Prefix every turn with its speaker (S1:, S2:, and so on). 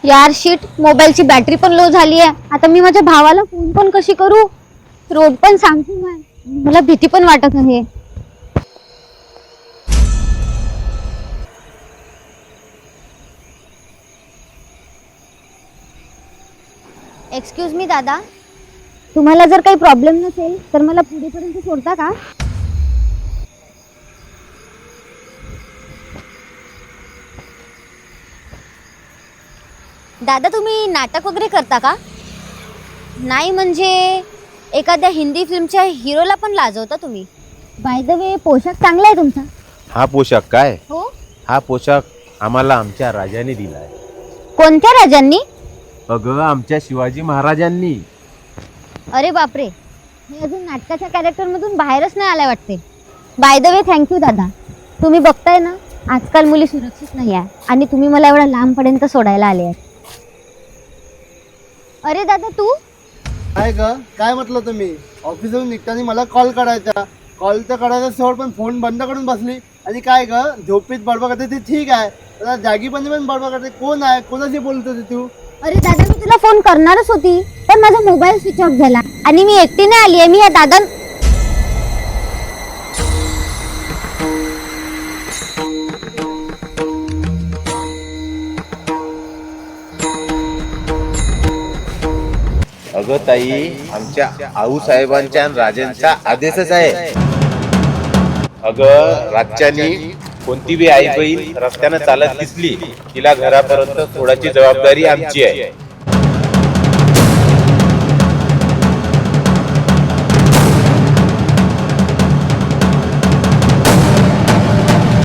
S1: यार शीट, मोबाईलची बॅटरी पण लो झाली आहे. आता मी माझ्या भावाला फोन पण कशी करू? रोड पण सांगते मला भीती पण वाटत आहे. एक्सक्यूज मी दादा, तुम्हाला जर काही प्रॉब्लेम नसेल तर मला पुढेपर्यंत सोडता का? दादा तुम्ही नाटक वगैरे करता का? नाही म्हणजे एखाद्या हिंदी फिल्मच्या हिरोला पण लाजवता तुम्ही. बाय द वे, पोशाख चांगला आहे तुमचा.
S2: हा पोशाख काय?
S1: हो.
S2: हा पोशाख आम्हाला आमच्या राजाने दिलाय.
S1: कोणत्या राजांनी?
S2: अगं आमच्या शिवाजी महाराजांनी.
S1: अरे बापरे, मी अजून नाटकाच्या कॅरेक्टर मधून बाहेरच नाही आलाय वाटते. बाय द वे, थँक्यू दादा. तुम्ही बघताय ना, आजकाल मुली सुरक्षित नाही आहे आणि तुम्ही मला एवढा लांबपर्यंत सोडायला आले आहेत. अरे दादा तू
S3: काय ग, काय म्हटलं तुम्ही? ऑफिसवरून निघताना मला कॉल करायचा. कॉल तर करायचा सोड, पण फोन बंद करून बसली. आणि काय ग, झोपेत बडबड करते ते ठीक आहे, आता जागी पण बडबड करते. कोण आहे, कोणाशी बोलत होती तू?
S1: अरे दादा, मी तुला फोन करणारच होती, पण माझा मोबाईल स्विच ऑफ झाला आणि मी एकटीने आली आहे. मी या दादा
S2: अगं ताई, आमच्या आऊसाहेबांच्या आणि राजांचा आदेशच आहे. अगं रातच्यानी कोणती बी आई बहीण रस्त्यानं चालत दिसली, तिला घरापर्यंत सोडायची जबाबदारी आमची आहे.